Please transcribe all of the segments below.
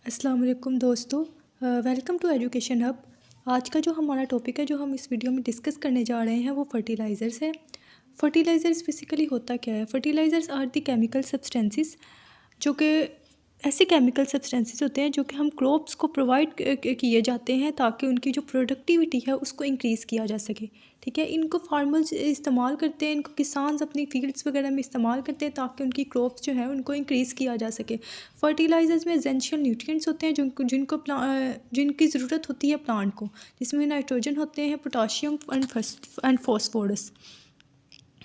अस्सलाम वालेकुम दोस्तों। Welcome to education hub. आज का जो हमारा टॉपिक है जो हम इस वीडियो में डिस्कस करने जा रहे हैं वो फर्टिलाइज़र्स है। फर्टिलाइज़र्स बेसिकली होता क्या है? Fertilizers are the chemical substances जो कि ऐसे केमिकल सब्सटेंसेस होते हैं जो कि हम क्रॉप्स को प्रोवाइड किए जाते हैं ताकि उनकी जो प्रोडक्टिविटी है उसको इंक्रीज़ किया जा सके। ठीक है, इनको फार्मर्स इस्तेमाल करते हैं, इनको किसान अपनी फील्ड्स वगैरह में इस्तेमाल करते हैं ताकि उनकी क्रॉप्स जो है उनको इंक्रीज़ किया जा सके। फर्टिलाइज़र्स में एसेंशियल न्यूट्रिएंट्स होते हैं जिनकी ज़रूरत होती है प्लांट को, जिसमें नाइट्रोजन होते हैं, पोटाशियम एंड फॉस्फोरस।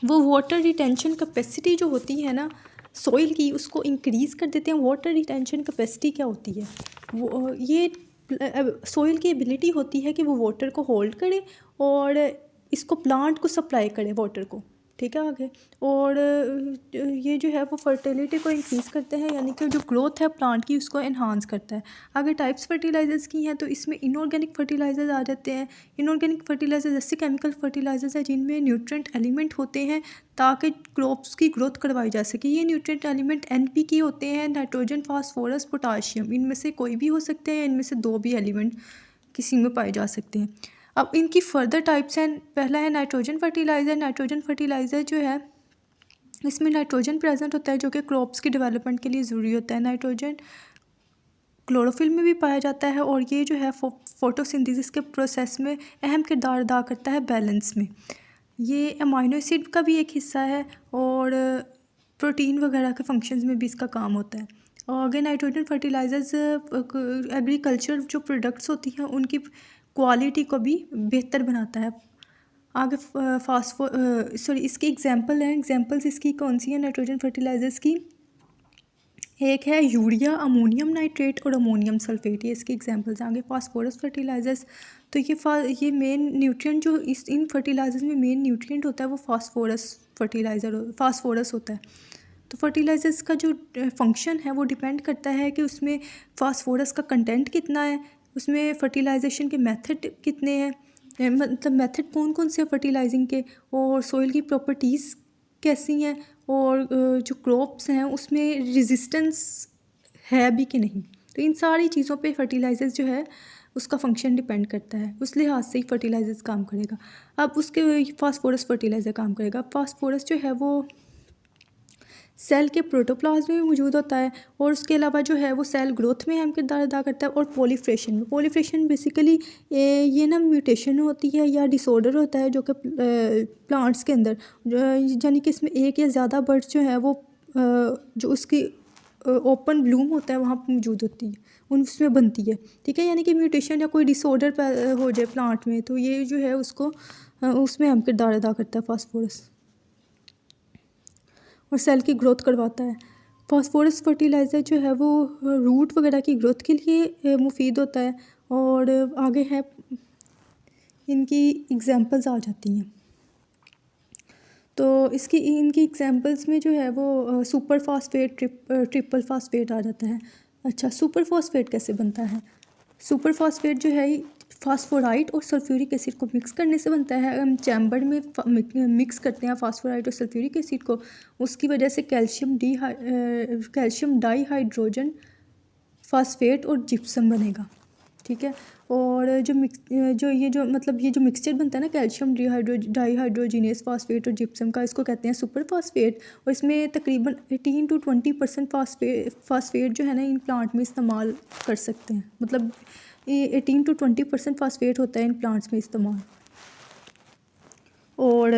वो वाटर रिटेंशन कैपेसिटी जो होती है ना सॉइल की, उसको इंक्रीज़ कर देते हैं। वाटर रिटेंशन कैपेसिटी क्या होती है? वो ये सॉइल की एबिलिटी होती है कि वो वाटर को होल्ड करे और इसको प्लांट को सप्लाई करे वाटर को। ठीक है आगे। और ये जो है वो फर्टिलिटी को इंक्रीज़ करते हैं, यानी कि जो ग्रोथ है प्लांट की उसको एनहांस करता है। अगर टाइप्स फर्टिलाइज़र्स की हैं तो इसमें इनऑर्गेनिक फर्टिलाइज़र्स आ जाते हैं। इनऑर्गेनिक फर्टिलाइज़र्स ऐसे केमिकल फर्टिलाइज़र्स हैं जिनमें न्यूट्रिएंट एलिमेंट होते हैं ताकि क्रॉप्स की ग्रोथ करवाई जा सके। ये न्यूट्रिएंट एलिमेंट NPK होते हैं, नाइट्रोजन, फास्फोरस, पोटाशियम। इनमें से कोई भी हो सकते हैं, इनमें से दो भी एलिमेंट किसी में पाए जा सकते हैं। अब इनकी फर्दर टाइप्स हैं। पहला है नाइट्रोजन फर्टिलाइज़र। नाइट्रोजन फर्टिलाइज़र जो है इसमें नाइट्रोजन प्रेजेंट होता है जो कि क्रॉप्स की डेवलपमेंट के लिए ज़रूरी होता है। नाइट्रोजन क्लोरोफिल में भी पाया जाता है और ये जो है फोटोसिंथेसिस के प्रोसेस में अहम किरदार अदा करता है बैलेंस में। ये अमाइनो एसिड का भी एक हिस्सा है और प्रोटीन वगैरह के फंक्शंस में भी इसका काम होता है। और आगे नाइट्रोजन फर्टिलाइज़र्स एग्रीकल्चर जो प्रोडक्ट्स होती हैं उनकी क्वालिटी को भी बेहतर बनाता है। आगे इसकी एग्जांपल हैं। एग्जांपल्स इसकी कौन सी है नाइट्रोजन फर्टिलाइज़र्स की? एक है यूरिया, अमोनियम नाइट्रेट और अमोनियम सल्फेट, ये इसकी एग्जांपल्स हैं। आगे फास्फोरस फर्टिलाइज़र्स, तो ये मेन न्यूट्रिएंट जो इन फर्टिलाइज़र्स में मेन न्यूट्रिएंट होता है वो फास्फोरस होता है। तो फर्टिलाइज़र्स का जो फंक्शन है वो डिपेंड करता है कि उसमें फास्फोरस का कंटेंट कितना है, उसमें फर्टिलाइजेशन के मेथड कितने हैं, मतलब मेथड कौन कौन से फर्टिलाइजिंग के, और सॉइल की प्रॉपर्टीज़ कैसी हैं, और जो क्रॉप्स हैं उसमें रेजिस्टेंस है भी कि नहीं। तो इन सारी चीज़ों पे फर्टिलाइज़र्स जो है उसका फंक्शन डिपेंड करता है, उस लिहाज से ही फर्टिलाइज़र्स काम करेगा। अब उसके फास्फोरस फर्टिलाइज़र काम करेगा। फास्फोरस जो है वो सेल के प्रोटोप्लाज्म में मौजूद होता है और उसके अलावा जो है वो सेल ग्रोथ में अहम किरदार अदा करता है। और पॉलीफ्रेशन बेसिकली ये ना म्यूटेशन होती है या डिसऑर्डर होता है जो कि प्लांट्स के अंदर, यानी कि इसमें एक या ज़्यादा बर्ड्स जो है वो जो उसकी ओपन ब्लूम होता है वहाँ पर मौजूद होती है, उसमें बनती है। ठीक है, यानी कि म्यूटेशन या कोई डिसऑर्डर हो जाए प्लांट में तो ये जो है उसको उसमें अहम किरदार अदा करता है फास्फोरस, और सेल की ग्रोथ करवाता है। फास्फोरस फर्टिलाइज़र जो है वो रूट वगैरह की ग्रोथ के लिए मुफीद होता है। और आगे है इनकी एग्जांपल्स आ जाती हैं। तो इनकी एग्जांपल्स में जो है वो सुपर फास्फेट, ट्रिपल फास्फेट आ जाता है। अच्छा, सुपर फास्फेट कैसे बनता है? सुपर फास्फेट जो है फास्फोराइट और सल्फ्यूरिक एसिड को मिक्स करने से बनता है। हम चैम्बर में मिक्स करते हैं फास्फोराइट और सल्फ्यूरिक एसिड को, उसकी वजह से कैल्शियम डाईहाइड्रोजन फास्फेट और जिप्सम बनेगा। ठीक है, और जो मिक्सचर बनता है ना कैल्शियम डाईहाइड्रोजिनेस फास्फेट और जिप्सम का, इसको कहते हैं सुपर फास्फेट। और इसमें तकरीबन 18 to 20% फास्फेट जो है ना इन प्लांट में इस्तेमाल कर सकते हैं, मतलब 18 to 20% फास्फेट होता है इन प्लांट्स में इस्तेमाल। और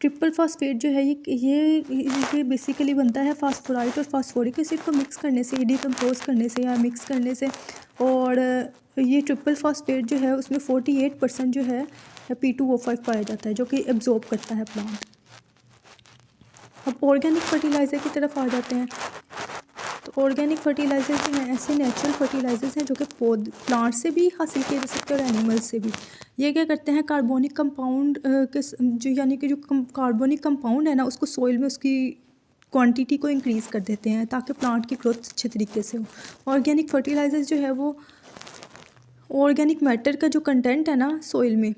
ट्रिपल फास्फेट जो है ये बेसिकली बनता है फास्फोराइट और फास्फोरिक एसिड को मिक्स करने से, डिकम्पोज करने से या मिक्स करने से। और ये ट्रिपल फास्फेट जो है उसमें 48% जो है P2O5 पाया जाता है जो कि एब्जॉर्ब करता है प्लांट। अब ऑर्गेनिक फर्टिलाइज़र की तरफ आ जाते हैं। तो ऑर्गेनिक फर्टिलाइज़र जो हैं ऐसे नेचुरल फर्टिलाइज़र्स हैं जो कि प्लांट से भी हासिल किए जा सकते हैं और एनिमल्स से भी। ये क्या करते हैं, कार्बनिक कंपाउंड यानी कि जो कार्बनिक कंपाउंड है ना उसको सॉइल में उसकी क्वांटिटी को इंक्रीज़ कर देते हैं ताकि प्लांट की ग्रोथ अच्छे तरीके से हो। ऑर्गेनिक फर्टिलाइज़र्स जो है वो ऑर्गेनिक मैटर का जो कंटेंट है ना सॉइल में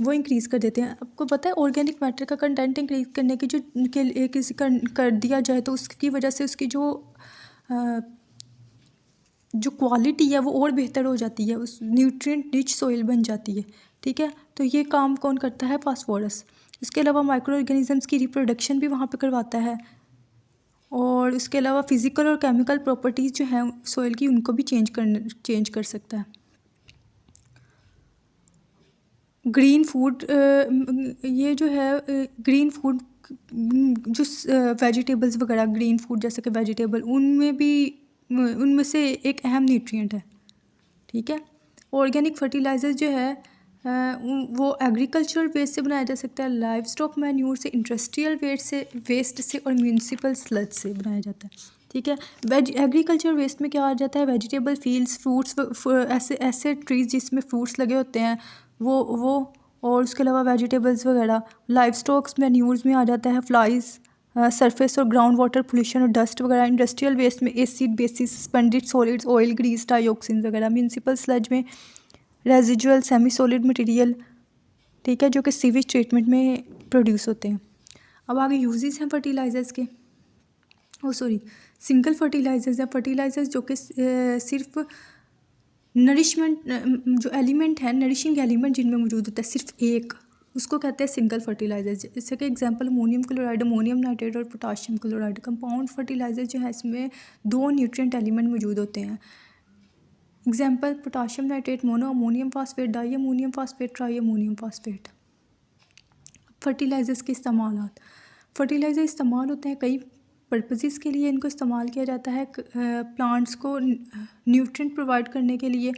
वो इंक्रीज़ कर देते हैं। आपको पता है ऑर्गेनिक मैटर का कंटेंट इंक्रीज़ करने की किसी कर दिया जाए तो उसकी वजह से उसकी जो जो क्वालिटी है वो और बेहतर हो जाती है, उस न्यूट्रिएंट रिच सॉइल बन जाती है। ठीक है, तो ये काम कौन करता है? फास्फोरस। इसके अलावा माइक्रो ऑर्गेनिजम्स की रिप्रोडक्शन भी वहाँ पे करवाता है, और इसके अलावा फिज़िकल और केमिकल प्रॉपर्टीज़ जो हैं सॉइल की उनको भी चेंज कर सकता है। ग्रीन फूड, ये जो है ग्रीन फूड, जो वेजिटेबल्स वगैरह, ग्रीन फूड जैसे कि वेजिटेबल, उनमें से एक अहम न्यूट्रिएंट है। ठीक है, ऑर्गेनिक फर्टिलाइज़र जो है वो एग्रीकल्चरल वेस्ट से बनाया जा सकता है, लाइव स्टॉक मैन्यूर से, इंडस्ट्रियल वेस्ट से और म्यूनसिपल स्लज से बनाया जाता है। ठीक है, एग्रीकल्चर वेस्ट में क्या आ जाता है? वेजिटेबल, फील्ड्स, फ्रूट्स, ऐसे ट्रीज जिसमें फ्रूट्स लगे होते हैं वो और उसके अलावा वेजिटेबल्स वगैरह। लाइव स्टॉक्स मैन्यूर्स में आ जाता है फ्लाइज, सरफेस और ग्राउंड वाटर पोल्यूशन और डस्ट वगैरह। इंडस्ट्रियल वेस्ट में acid, bases, suspended solids, oil, grease, dioxin वगैरह। म्यूनसिपल स्लज में रेजिजुअल सेमी सॉलिड मटेरियल, ठीक है, जो कि सीवेज ट्रीटमेंट में प्रोड्यूस होते हैं। अब आगे यूजेस हैं फर्टिलाइज़र्स के। सिंगल फर्टिलाइज़र्स हैं फर्टिलाइज़र्स जो कि सिर्फ नरिशमेंट, जो एलिमेंट है, नरिशिंग एलिमेंट जिनमें मौजूद होता है सिर्फ एक, उसको कहते हैं सिंगल फर्टिलाइज़र। जैसे कि example ammonium chloride, ammonium nitrate और पोटाशियम क्लोराइड। कंपाउंड फर्टिलाइज़र जो है इसमें 2 न्यूट्रिएंट एलिमेंट मौजूद होते हैं। Example potassium nitrate, mono ammonium phosphate, di ammonium phosphate, tri ammonium phosphate. Fertilizers के इस्तेमालात। फर्टिलाइज़र इस्तेमाल होते हैं कई पर्पसेस के लिए। इनको इस्तेमाल किया जाता है प्लांट्स को न्यूट्रिएंट प्रोवाइड करने के लिए,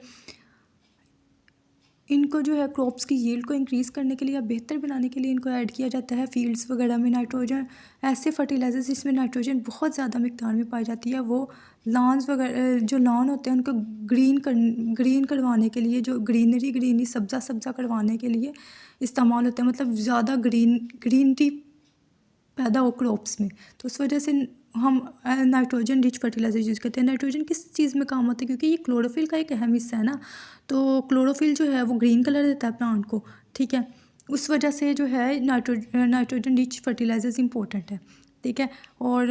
इनको जो है क्रॉप्स की यील्ड को इंक्रीज़ करने के लिए या बेहतर बनाने के लिए इनको ऐड किया जाता है। फील्ड्स वगैरह में नाइट्रोजन, ऐसे फर्टिलाइजर्स जिसमें नाइट्रोजन बहुत ज़्यादा मिकदार में पाई जाती है, वो लॉन्स वगैरह, जो लॉन होते हैं उनको ग्रीन करवाने के लिए, जो ग्रीनरी सब्ज़ा करवाने के लिए इस्तेमाल होते हैं। मतलब ज़्यादा ग्रीनरी पैदा हो क्रॉप्स में, तो उस वजह से हम नाइट्रोजन रिच फर्टिलाइज़र यूज़ करते हैं। नाइट्रोजन किस चीज़ में काम आता है? क्योंकि ये क्लोरोफिल का एक अहम हिस्सा है ना, तो क्लोरोफिल जो है वो ग्रीन कलर देता है प्लांट को। ठीक है, उस वजह से जो है नाइट्रोजन रिच फर्टिलाइज़र्स इंपॉर्टेंट है। ठीक है, और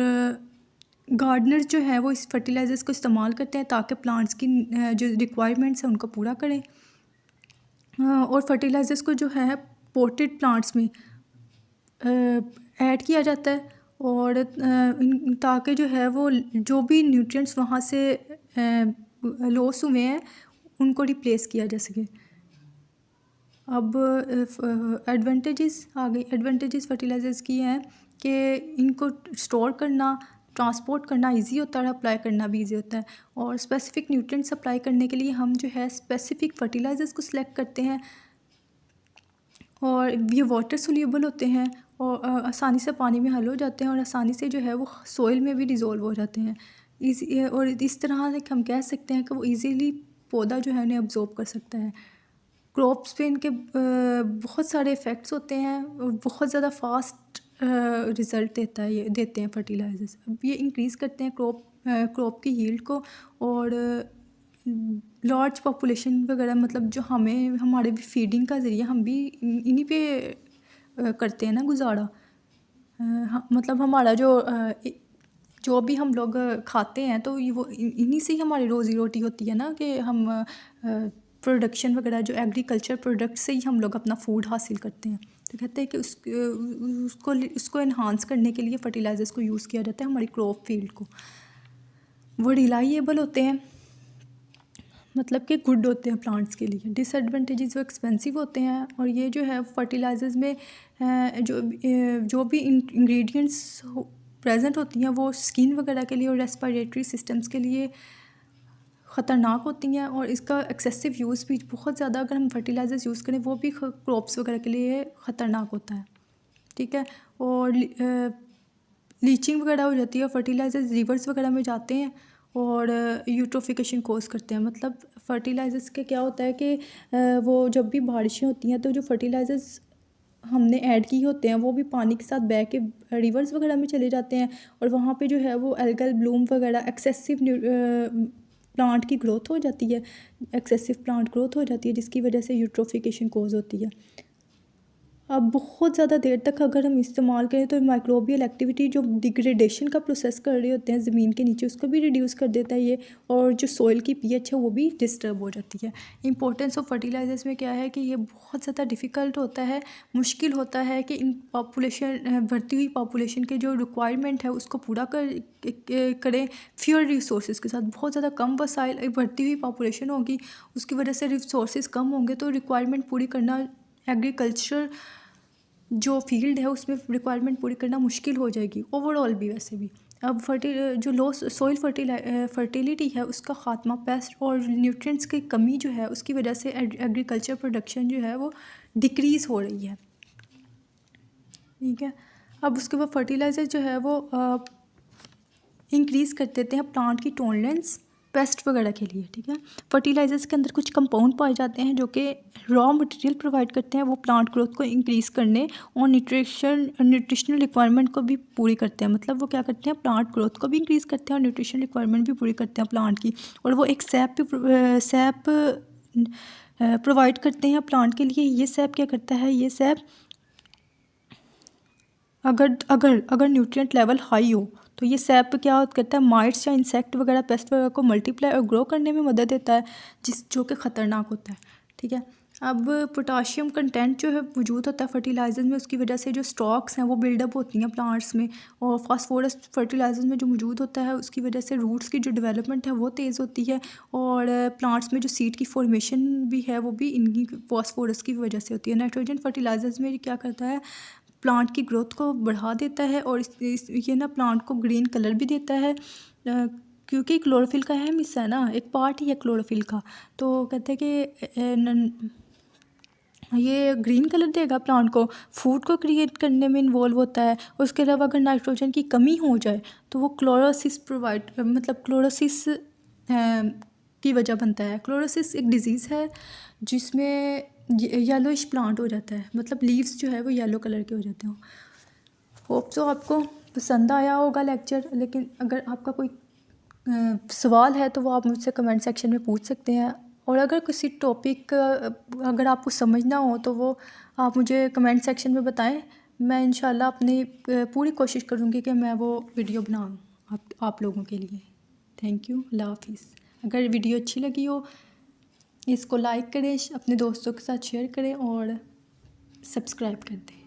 गार्डनर्स जो है वो इस फर्टिलाइज़र्स को इस्तेमाल करते हैं ताकि प्लांट्स की जो रिक्वायरमेंट्स हैं उनको पूरा करें। और फर्टिलाइज़र्स को जो है पोटेड प्लांट्स में ऐड किया जाता है, और ताकि जो है वो जो भी न्यूट्रिएंट्स वहाँ से लॉस हुए हैं उनको रिप्लेस किया जा सके। अब एडवांटेजेस आ गई। एडवांटेजेस फर्टिलाइज़र्स की हैं कि इनको स्टोर करना, ट्रांसपोर्ट करना इजी होता है और अप्लाई करना भी इजी होता है। और स्पेसिफिक न्यूट्रिएंट्स अप्लाई करने के लिए हम जो है स्पेसिफिक फर्टिलाइज़र्स को सिलेक्ट करते हैं, और ये वाटर सोल्यूबल होते हैं और आसानी से पानी में हल हो जाते हैं, और आसानी से जो है वो सॉइल में भी डिज़ोल्व हो जाते हैं। और इस तरह से हम कह सकते हैं कि वो इजीली पौधा जो है उन्हें अब्जॉर्ब कर सकता है। क्रॉप्स पे इनके बहुत सारे इफ़ेक्ट्स होते हैं और बहुत ज़्यादा फास्ट रिज़ल्ट देते हैं फर्टिलाइज़र्स। अब ये इंक्रीज़ करते हैं क्रॉप की यील्ड को, और लार्ज पॉपुलेशन वगैरह, मतलब जो हमारे भी फीडिंग का ज़रिया, हम भी इन्हीं पे करते हैं ना गुजारा। मतलब हमारा जो भी हम लोग खाते हैं तो वो इन्हीं से ही हमारी रोज़ी रोटी होती है ना, कि हम प्रोडक्शन वगैरह, जो एग्रीकल्चर प्रोडक्ट से ही हम लोग अपना फूड हासिल करते हैं। तो कहते हैं कि उसको इन्हांस करने के लिए फर्टिलाइज़र्स को यूज़ किया जाता है हमारी क्रॉप फील्ड को। वो रिलाइएबल होते हैं, मतलब कि गुड होते हैं प्लांट्स के लिए। डिसएडवांटेजेस, वो एक्सपेंसिव होते हैं, और ये जो है फर्टिलाइज़र्स में जो भी इंग्रेडिएंट्स प्रेजेंट होती हैं वो स्किन वगैरह के लिए और रेस्पिरेटरी सिस्टम्स के लिए ख़तरनाक होती हैं, और इसका एक्सेसिव यूज़ भी बहुत ज़्यादा, अगर हम फर्टिलाइज़र्स यूज़ करें वो भी क्रॉप्स वगैरह के लिए ख़तरनाक होता है। ठीक है, और लीचिंग वगैरह हो जाती है। फर्टिलाइज़र्स रिवर्स वगैरह में जाते हैं और यूट्रोफिकेशन कोज करते हैं। मतलब फर्टिलाइज़र्स के क्या होता है कि वो जब भी बारिशें होती हैं तो जो फर्टिलाइज़र्स हमने ऐड किए होते हैं वो भी पानी के साथ बह के रिवर्स वगैरह में चले जाते हैं, और वहाँ पे जो है वो एल्गल ब्लूम वगैरह, एक्सेसिव प्लांट की ग्रोथ हो जाती है, एक्सेसिव प्लांट ग्रोथ हो जाती है, जिसकी वजह से यूट्रोफिकेशन कोज होती है। अब बहुत ज़्यादा देर तक अगर हम इस्तेमाल करें तो माइक्रोबियल एक्टिविटी जो डिग्रेडेशन का प्रोसेस कर रहे होते हैं ज़मीन के नीचे, उसको भी रिड्यूस कर देता है ये, और जो सॉइल की पीएच है वो भी डिस्टर्ब हो जाती है। इंपॉर्टेंस ऑफ फर्टिलाइज़र्स में क्या है कि ये बहुत ज़्यादा डिफ़िकल्ट होता है, मुश्किल होता है कि इन पॉपुलेशन बढ़ती हुई पॉपुलेशन के जो रिक्वायरमेंट है उसको पूरा करें फ्यूअर रिसोर्सेज के साथ। बहुत ज़्यादा कम वसाइल, बढ़ती हुई पॉपुलेशन होगी, उसकी वजह से रिसोर्सेज कम होंगे, तो रिक्वायरमेंट पूरी करना, एग्रीकल्चर जो फील्ड है उसमें रिक्वायरमेंट पूरी करना मुश्किल हो जाएगी ओवरऑल भी। वैसे भी अब जो लो सॉइल फर्टिलिटी है उसका ख़ात्मा, पेस्ट और न्यूट्रिएंट्स की कमी जो है उसकी वजह से एग्रीकल्चर प्रोडक्शन जो है वो डिक्रीज़ हो रही है। ठीक है, अब उसके बाद फर्टिलाइज़र जो है वो इंक्रीज़ कर देते हैं प्लांट की टॉलरेंस पेस्ट वगैरह के लिए। ठीक है, फर्टिलाइजर्स के अंदर कुछ कंपाउंड पाए जाते हैं जो कि रॉ मटेरियल प्रोवाइड करते हैं, वो प्लांट ग्रोथ को इंक्रीज़ करने और न्यूट्रिशनल रिक्वायरमेंट को भी पूरी करते हैं। मतलब वो क्या करते हैं, प्लांट ग्रोथ को भी इंक्रीज़ करते हैं और न्यूट्रिशनल रिक्वायरमेंट भी पूरी करते हैं प्लांट की, और वो एक सैप प्रोवाइड करते हैं प्लांट के लिए। ये सैप क्या करता है, ये सैप अगर न्यूट्रिएंट लेवल हाई हो तो ये सैप क्या करता है, माइट्स या इंसेक्ट वगैरह, पेस्ट वगैरह को मल्टीप्लाई और ग्रो करने में मदद देता है, जो कि ख़तरनाक होता है। ठीक है, अब पोटाशियम कंटेंट जो है मौजूद होता है फर्टिलाइज़र में, उसकी वजह से जो स्टॉक्स हैं वो बिल्डअप होती हैं प्लांट्स में, और फास्फोरस फर्टिलाइज़र में जो मौजूद होता है उसकी वजह से रूट्स की जो डेवलपमेंट है वो तेज़ होती है, और प्लांट्स में जो सीड की फॉर्मेशन भी है वो भी इनकी फास्फोरस की वजह से होती है। नाइट्रोजन फर्टिलाइज़र्स में क्या करता है, प्लांट की ग्रोथ को बढ़ा देता है, और ये ना प्लांट को ग्रीन कलर भी देता है, क्योंकि क्लोरोफिल का अहम हिस्सा है ना, एक पार्ट ही है क्लोरोफिल का। तो कहते हैं कि ये ग्रीन कलर देगा प्लांट को, फूड को क्रिएट करने में इन्वॉल्व होता है। उसके अलावा अगर नाइट्रोजन की कमी हो जाए तो वो क्लोरोसिस की वजह बनता है। क्लोरोसिस एक डिज़ीज़ है जिसमें येलोइश प्लांट हो जाता है, मतलब लीव्स जो है वो येलो कलर के हो जाते हैं। होप सो आपको पसंद आया होगा लेक्चर, लेकिन अगर आपका कोई सवाल है तो वो आप मुझसे कमेंट सेक्शन में पूछ सकते हैं, और अगर किसी टॉपिक अगर आपको समझना हो तो वो आप मुझे कमेंट सेक्शन में बताएं। मैं इंशाल्लाह अपनी पूरी कोशिश करूँगी कि मैं वो वीडियो बनाऊँ आप लोगों के लिए। थैंक यू, अल्लाह हाफिज़। अगर वीडियो अच्छी लगी हो इसको लाइक करें, अपने दोस्तों के साथ शेयर करें और सब्सक्राइब कर दें।